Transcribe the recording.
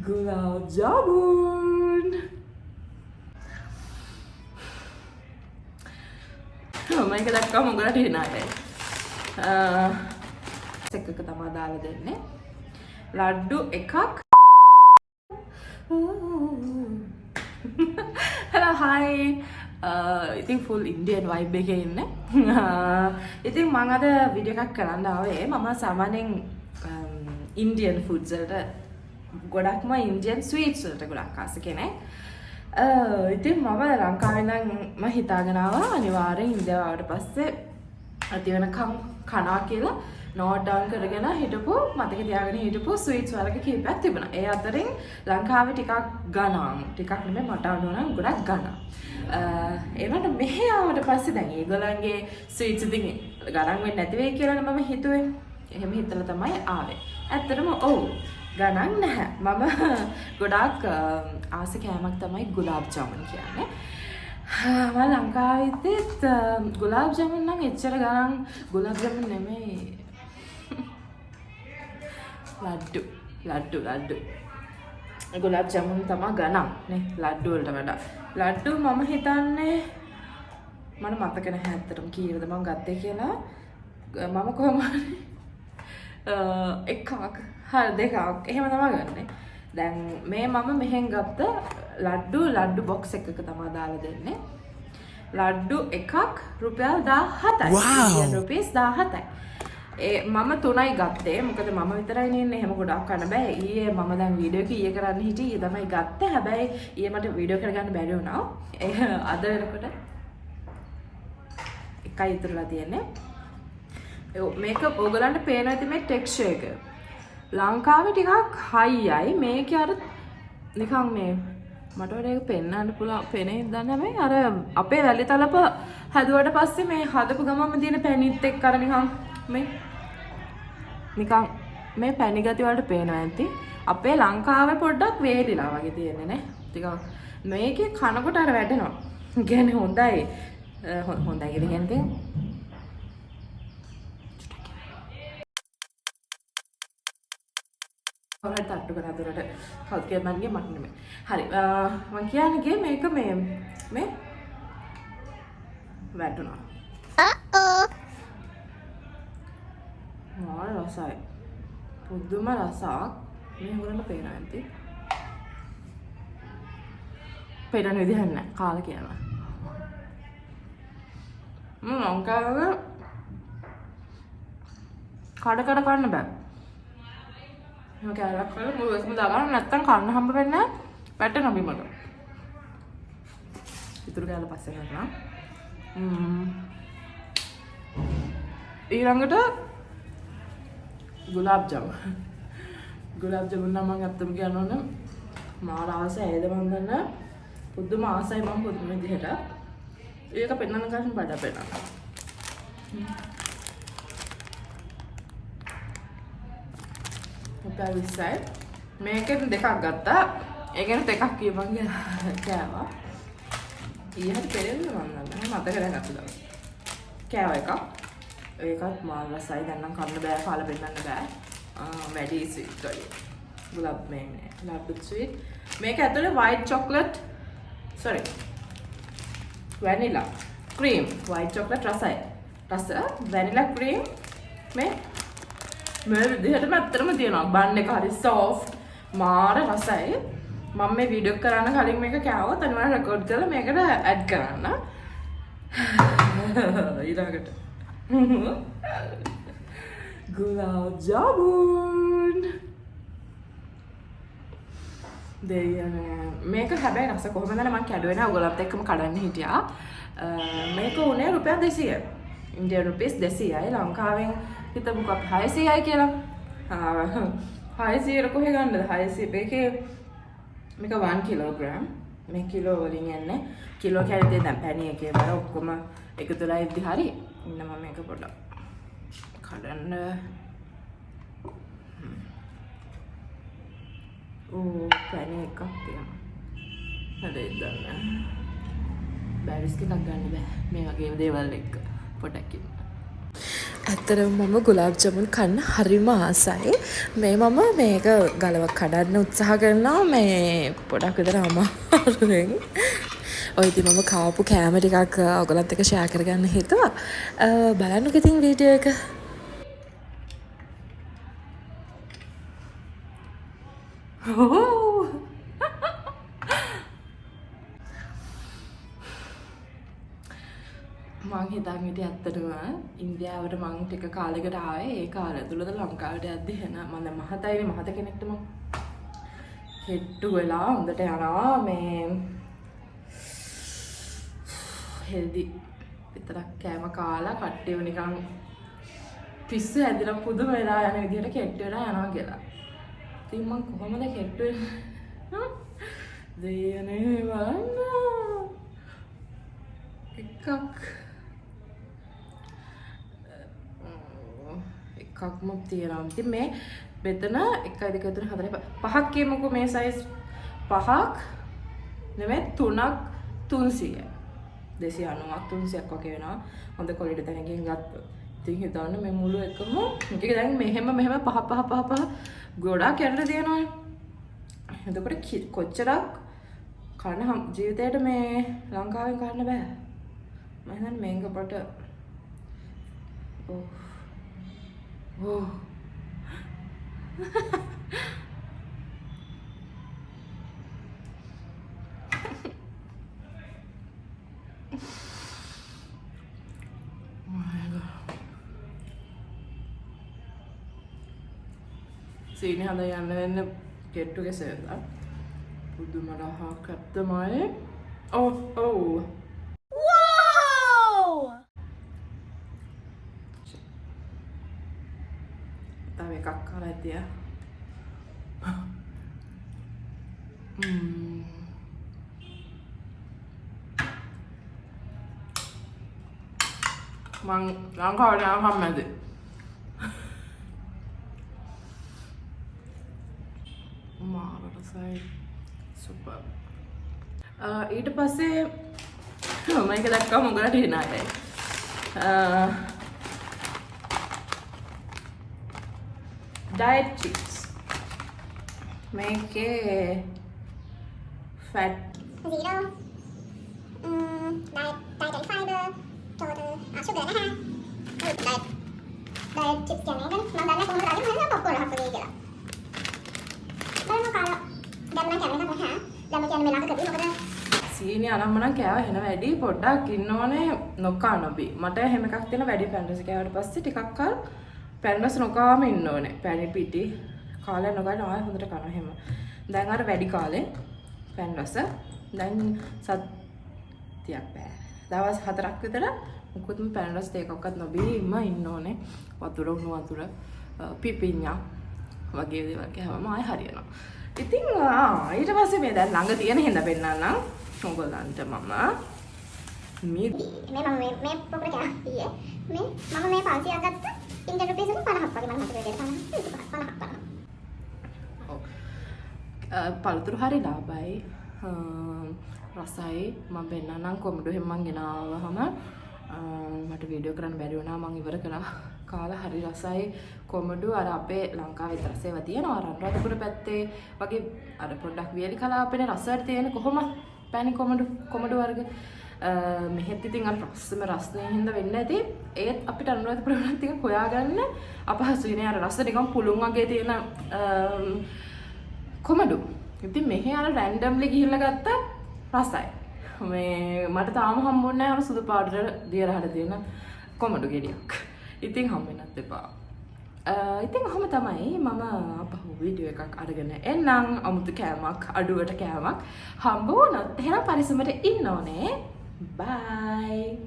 Gulab jamun. මේක දැක්කම උගලට හිනායි. එකක තමයි දාලා දෙන්නේ. ලඩ්ඩු එකක්. Hello, hi. ඉතින් full Indian vibe එකේ ඉන්නේ. ඉතින් මම අද වීඩියෝ එකක් කරන්න ආවේ. මම සාමාන්‍යයෙන් Indian foods වලට ගොඩක්ම Indian sweets වලට ගොඩක් ආස කෙනෙක්. ඉතින් මම ලංකාවේ ඉඳන් මම හිතාගෙන ආවා අනිවාර්යෙන් ඉන්දියාව ආවට පස්සේ අති වෙනකම් කනවා කියලා නෝට් ඩවුන් කරගෙන හිටපු මතක තියාගෙන හිටපු ස්වීට්ස් වර්ග කිහිපයක් තිබුණා. ඒ අතරින් ලංකාවේ ටිකක් ගණන් ටිකක් නෙමෙයි මට අනුව ගොඩක් ගණන්. ඒකට මෙහෙ ආවට පස්සේ දැන් ඒගොල්ලන්ගේ ස්වීට්ස් ඉතින් ගණන් වෙන්නේ නැති වෙයි කියලා මම හිතුවේ. එහෙම හිතලා තමයි ආවේ. ඇත්තටම ඔව් ගණන් නැහැ. මම ගොඩාක් ආස කෑමක් තමයි ගුලාබ් ජාමුන් කියන්නේ. මම ලංකාවේදීත් ගුලාබ් ජාමුන් නම් එච්චර ගණන් ගුලාබ් ජාමුන් නෙමෙයි. ලඩ්ඩු ගුලාබ් ජාමුන් තමයි ගණන් නේ ලඩ්ඩු වලට වඩා. ලඩ්ඩු මම හිතන්නේ මට මතක නැහැ ඇත්තටම කීයද මම ගත්තේ කියලා. මම කොහොමද එකක් හරි දෙකක් එහෙම තමයි ගන්නෙ. දැන් මේ මම මෙහෙන් ගත්ත ලඩ්ඩු බොක්ස් එකක තමයි දාලා දෙන්නේ. ලඩ්ඩු එකක් රුපියල් 17යි. Indian rupees 17යි. මම 3යි ගත්තේ. මොකද මම විතරයි ඉන්නේ. එහෙම ගොඩක් ගන්න බෑ. ඊයේ මම දැන් වීඩියෝ එක ඊයේ කරන්න හිටියේ. ඊයේ තමයි ගත්තේ. හැබැයි ඊයේ මට වීඩියෝ කරගන්න බැරි වුණා. අද වෙනකොට එකයි ඉතුරුලා තියෙන්නේ. මේක ඕගලන්ට පේනවා ඇති මේ ටෙක්ස්චර් එක. ලංකාවේ ටිකක් හයියයි. මේකේ අර නිකන් මේ මට වඩා ඒක පෙන්වන්න පුළුවන් පෙනේ දන්නේ නැහැ. අර අපේ වැලි තලප හැදුවට පස්සේ මේ හදපු ගමම තියෙන පැණිත් එක්ක අර නිකන් මේ පැණි ගති වලට පේනවා ඇති. අපේ ලංකාවේ පොඩ්ඩක් වේලිලා වගේ තියෙන්නේ නේ. ටිකක් මේකේ කනකොට අර වැටෙනවා. කියන්නේ හොඳයි. හොඳයි කියන්නේ ඔයාලට තට්ටු කරලා දුරට කවුද කියලා මම මට නෙමෙයි. හරි. මම කියන්නේ මේක මේ වැටුණා. මාර රසයි. පුදුම රසක්. මේ හොරන්න පේනවා ඇති. පේන විදිහක් නැහැ. කාලා කියනවා. ලංකාවේ කඩ කන්න බෑ. මම කෑල්ලක් කරලා මුළු එකම දාගන්න නැත්තම් කන්න හම්බ වෙන්නේ නැහැ. වැටෙනවා බිමට. ඉතුරු කෑල්ල පස්සේ කරනවා. ඊළඟට ගුලාබ් ජාමුන්. ගුලාබ් ජාමුන් නම් මම අත්තම කියනවනේ මාර ආසයි ඇයිද මන් දන්නේ. පුදුම ආසයි මම පුදුම විදිහට. ඒක පෙන්නන ගමන් බඩ පෙන්නනවා. රුපියල් 20යි. මේකෙන් දෙකක් ගත්තා. ඒ කියන්නේ දෙකක් කියපන් කෑවා. ඊහට පෙරෙන්නේ මම නෑ මතක දැනගත්තා. කෑවා එකක්. ඒකත් මාල් රසයි. දැන් නම් කන්න බෑ කාලා පෙන්නන්න බෑ. වැඩි ස්වීට් වගේ. ගුලාබ් මේ ලඩ්ඩු ස්වීට්. මේක ඇතුලේ white chocolate vanilla cream white chocolate රස vanilla cream මේ විදිහටම ඇත්තටම තියෙනවා. බන් එක හරි soft මාර රසයි. මම මේ වීඩියෝ කරන්න කලින් මේක කෑවොත් අනිවාර්යෙන් රෙකෝඩ් කරලා මේකට ඇඩ් කරන්න. ඊළඟට ගුලාබ් ජාමුන් මේක හැබැයි රස කොහොමද මම කැඩුවේ නෑ. ඔයගොල්ලොත් එක්කම කඩන්න හිටියා. මේක උනේ රුපියල් 200යි. Indian rupees 200යි. ලංකාවෙන් හිතමුක 600යි කියලා. 600 කොහෙ ගන්නද? 600 මේකේ මේක 1 kilogram. මේ කිලෝ වලින් යන්නේ. කිලෝ කැරිතේ දැන් පැණි එකේ බර ඔක්කොම එකතුලා ඉද්දි හරි. ඉන්න මම මේක පොඩ්ඩක් කඩන්න. පැණි එකක් තියෙනවා. හරිද දන්නේ. බැරිස් එකක් ගන්න බෑ. මේ වගේ දේවල් එක්ක පොඩක් ඉන්න. ඇත්තටම මම ගුලාබ් ජමුන් කන්න හරිම ආසයි. මේ මම මේක ගලව කඩන්න උත්සාහ කරනවා මේ පොඩක් විතර අමාරුවෙන්. ඔය ඉතින් මම කාපු කෑම ටිකක් ඔයගලන්ත් එක්ක ෂෙයා කරගන්න හිතුවා. බලන්නකෝ ඉතින් වීඩියෝ එක. මං හිතන් හිටියේ ඇත්තටම ඉන්දියාවට මං ටික කාලෙකට ආවේ. ඒ කාලය තුලද ලංකාවට යද්දි එන මම දැන් මහතයිනේ මහත කෙනෙක්ට මං හෙට්ටු වෙලා හොඳට යනවා මේ හෙල්දි විතරක් කෑම කාලා කට්ටිය නිකන් පිස්සු ඇදලා පුදුම වෙලා යන විදිහට කෙට්ටු වෙලා යනවා කියලා. ඉතින් මං කොහොමද කෙට්ටු වෙන්නේ? දෙයනේ වන්න එකක්ම තියෙනවා. ඉතින් මේ මෙතන 1 2 3 4 5ක් කියමුකෝ මේ සයිස් 5ක් නෙමෙයි 3ක් 300. 290ක් 300ක් වගේ වෙනවා. හොඳ ක්වොලිටි තැනකින් ගත්තොත්. ඉතින් හිතන්න මේ මුළු එකම මේක දැන් මෙහෙම පහ ගොඩක් යන්න තියෙනවානේ. එතකොට කොච්චරක් කන්න ජීවිතේට මේ ලංකාවෙන් කන්න බෑ. මම හිතන්නේ මේක පොට ඕ සීනි හද යන්න වෙන්න කෙට්ටු කෙසෙන්දා පුදුම රහක් ඇත්තමයි. ඔව් තව එකක් කාලා ඇතිය. මං ලංකාවට යනකම් මැද මාරසයි සුපර්. ඊට පස්සේ මම එක දැක්කම උගලට හිනායයි. diet chips මේකේ fat 0 dietary fiber total sugar නැහැ. diet chips කියන්නේ මම දන්නේ කොහොමද රාජ්‍ය මම පොප්කෝර්න් හම්බ වෙයි කියලා. බලමු කාලා දැන් මම කැමරේට නැහැ. දැන් මම කියන්නේ මේ ළඟ කදී මොකද සීනි අනම්මනම් කෑව හෙන වැඩි පොඩ්ඩක් ඉන්න ඕනේ නොකා නොබී. මට හැම එකක් තියෙන වැඩි පැන්ඩස් කෑවට පස්සේ ටිකක් කල් පැන්ඩස් නොකාම ඉන්න ඕනේ. පැණි පිටි කාලේ නොගන්න ආයෙ හොඳට කනවා එහෙම. දැන් අර වැඩි කාලේ පැන්ඩස් දැන් සත්‍යයක් බෑ. දවස් 4ක් විතර මුකුත්ම පැන්ඩස් දෙකක්වත් නොබීම ඉන්න ඕනේ. වතුර උණු වතුර පිපිඤ්ඤා වගේ දේවල් කෑවම ආයෙ හරියනවා. ඉතින් ඊට පස්සේ මේ දැන් ළඟ තියෙන හිඳ පෙන්නන්නම් ඔයගොල්ලන්ට මම මේ පොප්කෝර්න් කෑවා. මේ මම මේ 500ක් ගත්තා. ඉන්දියන් රුපීස් 50ක් වගේ මම හිතුවේ 50ක්. ඔව්. පළතුරු හරි ලාභයි. රසයි මම පෙන්නන්නම් කොමඩු හැම මං ගෙනාවහම මට වීඩියෝ කරන්න බැරි වුණා මං ඉවර කළා. කාලා හරි රසයි කොමඩු අර අපේ ලංකාවේ තරසේව තියෙනවා රන්රතපුර පැත්තේ වගේ අර පොඩ්ඩක් වියලි කලාපේ රසයට තියෙන කොහොම පැණි කොමඩු වර්ග මෙහෙත් ඉතින් අර රසම රස්නේ හින්දා වෙන්නේ නැති ඒත් අපිට අනුරාධපුර වුණත් ටික හොයාගන්න අපහසුයි නේ අර රස නිකන් පුළුන් වගේ තියෙන කොමඩු. ඉතින් මෙහි අර රැන්ඩම්ලි ගිහිල්ලා ගත්ත රසයි. මේ මට තාම හම්බුන්නේ නැහැ අර සුදු පාටට දියරහට තියෙන කොමඩු ගෙඩියක්. ඉතින් හම්බෙන්නත් එපා. ඉතින් ඔහොම තමයි මම අපහු වීඩියෝ එකක් අරගෙන එන්නම් අමුතු කෑමක් අඩුවට කෑමක් හම්බ වුණොත් එහෙනම් පරිස්සමට ඉන්න ඕනේ. Bye.